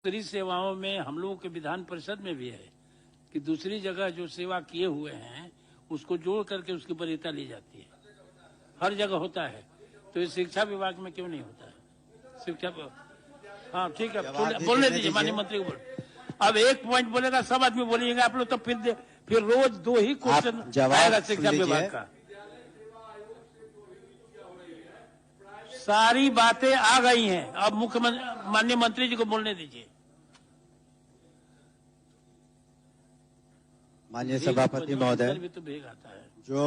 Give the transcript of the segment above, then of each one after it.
दूसरी सेवाओं में हम लोगों के विधान परिषद में भी है कि दूसरी जगह जो सेवा किए हुए हैं उसको जोड़ करके उसकी वरीयता ली जाती है। हर जगह होता है, तो ये शिक्षा विभाग में क्यों नहीं होता है? शिक्षा, हाँ ठीक है, बोलने दीजिए माननीय मंत्री को। बोल, अब एक पॉइंट बोलेगा, सब आदमी बोलिएगा आप लोग, तो फिर रोज 2 ही क्वेश्चन आएगा शिक्षा विभाग का। सारी बातें आ गई हैं, अब मुख्यमंत्री माननीय मंत्री जी को बोलने दीजिए। माननीय सभापति महोदय, भी तो भेग आता है। जो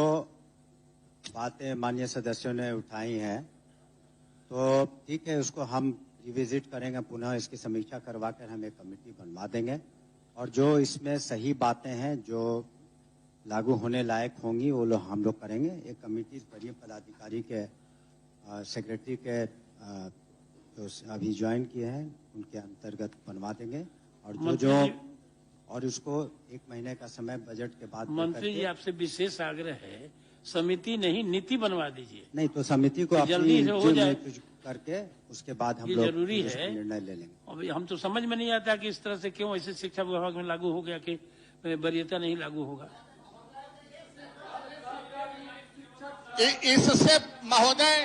बातें माननीय सदस्यों ने उठाई हैं, तो ठीक है, उसको हम रिविजिट करेंगे, पुनः इसकी समीक्षा करवा कर हम एक कमेटी बनवा देंगे, और जो इसमें सही बातें हैं जो लागू होने लायक होंगी वो लोग हम लोग करेंगे। एक कमेटी वरीय पदाधिकारी के सेक्रेटरी के जो अभी ज्वाइन किए हैं उनके अंतर्गत बनवा देंगे, और जो और उसको 1 महीने का समय बजट के बाद। मंत्री जी आपसे विशेष आग्रह है, समिति नहीं नीति बनवा दीजिए। नहीं तो समिति को जल्दी से हो जाए करके उसके बाद हम लोग जरूरी है निर्णय ले लेंगे। अब हम तो समझ में नहीं आता कि इस तरह से क्यों ऐसे शिक्षा विभाग में लागू हो गया कि वरीयता नहीं लागू होगा। इससे महोदय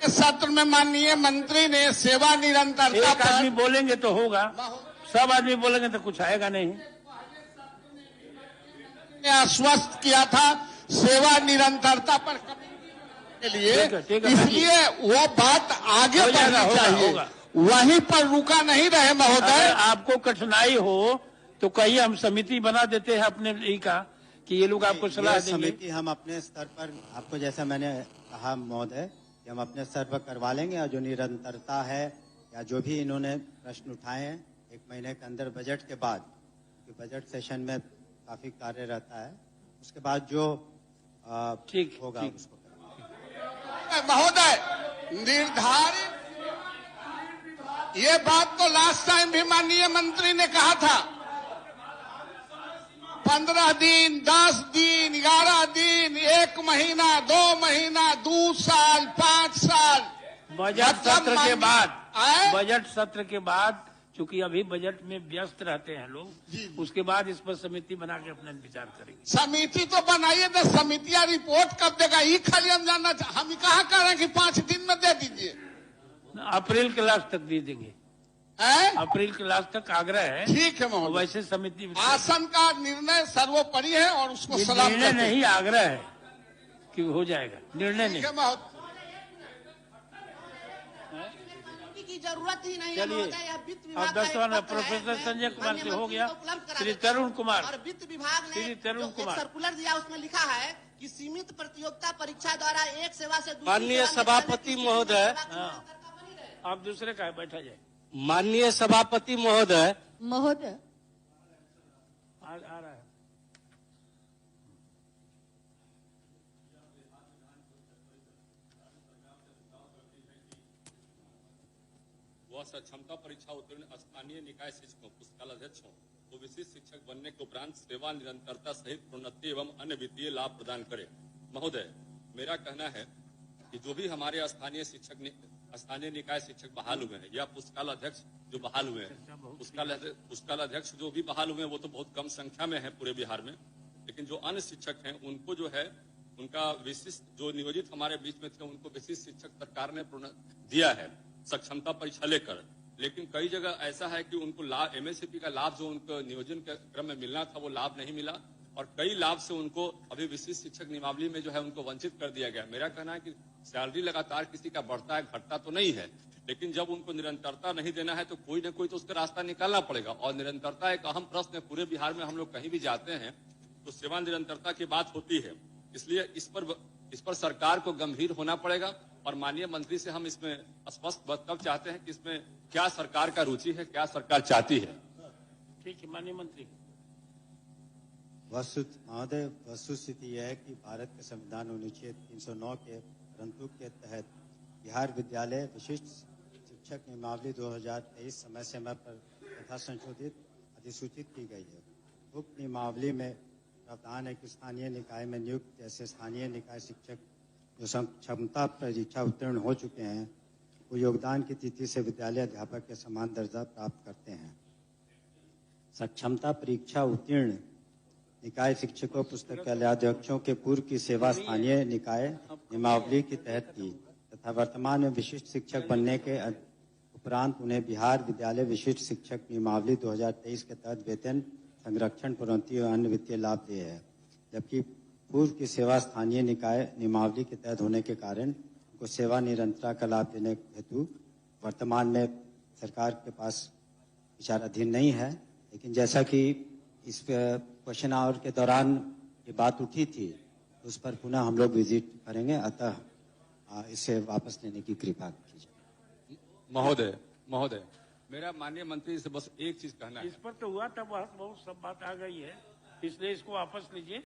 सत्र में माननीय मंत्री ने सेवा निरंतरता पर आदमी बोलेंगे तो होगा, सब आदमी बोलेंगे तो कुछ आएगा नहीं। आश्वस्त किया था सेवा निरंतरता पर के लिए, इसलिए वो बात आगे बढ़नी चाहिए, वहीं पर रुका नहीं रहे महोदय। आपको कठिनाई हो तो कहिए, हम समिति बना देते हैं अपने का कि ये लोग आपको सलाह देंगे। समिति हम अपने स्तर पर, आपको जैसा मैंने कहा महोदय, कि हम अपने स्तर पर करवा लेंगे, और जो निरंतरता है या जो भी इन्होंने प्रश्न उठाए हैं 1 महीने के अंदर बजट के बाद, क्योंकि बजट सेशन में काफी कार्य रहता है, उसके बाद जो ठीक होगा उसको महोदय निर्धारित। ये बात तो लास्ट टाइम भी माननीय मंत्री ने कहा था, 15 दिन, 10 दिन, 11 दिन, 1 महीना, 2 महीना, 2 साल, 5 साल बजट सत्र के बाद, बजट सत्र के बाद, चूंकि अभी बजट में व्यस्त रहते हैं लोग, उसके बाद इस पर समिति बना के अपना विचार करेंगे। समिति तो बनाइए, तो समितियां रिपोर्ट कब देगा ये खाली हम जानना चाहते। हम कहाँ कह रहे हैं कि 5 दिन में दे दीजिए, अप्रैल के लास्ट तक दे देंगे। अप्रैल के लास्ट तक आग्रह है। ठीक है महोदय, वैसे समिति आसन का निर्णय सर्वोपरि है और उसको सलाम निर्णय नहीं, आग्रह है कि हो जाएगा, निर्णय नहीं की जरूरत ही नहीं। चलिए अब 10वां प्रोफेसर संजय कुमार से हो गया। श्री तरुण कुमार, और वित्त विभाग ने सर्कुलर दिया, उसमें लिखा है कि सीमित प्रतियोगिता परीक्षा द्वारा एक सेवा से दूसरी। माननीय सभापति महोदय, आप दूसरे का बैठा जाए। माननीय सभापति महोदय, आ रहा है। क्षमता परीक्षा उत्तीर्ण स्थानीय निकाय शिक्षकों, पुस्तकालयाध्यक्षों को विशिष्ट शिक्षक बनने के उपरांत सेवा निरंतरता सहित प्रोन्नति एवं अन्य वित्तीय लाभ प्रदान करे। महोदय, मेरा कहना है कि जो भी हमारे स्थानीय निकाय शिक्षक बहाल हुए हैं या पुस्तकालयाध्यक्ष जो बहाल हुए हैं, पुस्तकालयाध्यक्ष जो भी बहाल हुए हैं वो तो बहुत कम संख्या में है पूरे बिहार में, लेकिन जो अन्य शिक्षक हैं उनको जो है उनका विशिष्ट जो नियोजित हमारे बीच में थे उनको विशिष्ट शिक्षक सरकार ने दिया है सक्षमता परीक्षा लेकर, लेकिन कई जगह ऐसा है कि उनको लाभ, एमएससीपी का लाभ जो उनको नियोजन के क्रम में मिलना था वो लाभ नहीं मिला, और कई लाभ से उनको अभी विशिष्ट शिक्षक नियमावली में जो है उनको वंचित कर दिया गया। मेरा कहना है कि सैलरी लगातार किसी का बढ़ता है घटता तो नहीं है, लेकिन जब उनको निरंतरता नहीं देना है तो कोई न कोई तो उसका रास्ता निकालना पड़ेगा, और निरंतरता एक अहम प्रश्न है। पूरे बिहार में हम लोग कहीं भी जाते हैं तो सेवा निरंतरता की बात होती है, इसलिए इस पर सरकार को गंभीर होना पड़ेगा, और माननीय मंत्री से हम इसमें स्पष्ट वक्तव्य चाहते हैं कि इसमें क्या सरकार का रुचि है, क्या सरकार चाहती है। ठीक है माननीय मंत्री। महोदय, वस्तुस्थिति यह है कि भारत के संविधान अनुच्छेद 309 के परंतु के तहत बिहार विद्यालय विशिष्ट शिक्षक नियमावली 2023 समय समय पर तथा संशोधित अधिसूचित की गई है। उक्त नियमावली में प्रावधान है कि स्थानीय निकाय में नियुक्त जैसे स्थानीय निकाय शिक्षक जो क्षमता परीक्षा उत्तीर्ण हो चुके हैं वो योगदान की तिथि से विद्यालय अध्यापक के समान दर्जा प्राप्त करते हैं। सक्षमता परीक्षा उत्तीर्ण निकाय शिक्षकों पुस्तकालयाध्यक्षों के पूर्व की सेवा स्थानीय निकाय नियमावली के तहत की तथा वर्तमान में विशिष्ट शिक्षक बनने के उपरांत उन्हें बिहार विद्यालय विशिष्ट शिक्षक नियमावली 2023 के तहत वेतन संरक्षण प्रोन्नति और अन्य वित्तीय लाभ दिए हैं, जबकि पूर्व की सेवा स्थानीय निकाय नियमावली के तहत होने के कारण उनको सेवा निरंतरता का लाभ देने हेतु वर्तमान में सरकार के पास विचाराधीन नहीं है। लेकिन जैसा कि इस क्वेश्चन आवर के दौरान ये बात उठी थी, उस पर पुनः हम लोग विजिट करेंगे, अतः इसे वापस लेने की कृपा कीजिए। महोदय, मेरा माननीय मंत्री से बस एक चीज कहना है। इस पर तो हुआ था बहुत सब बात आ गई है, इसलिए इसको वापस लीजिए।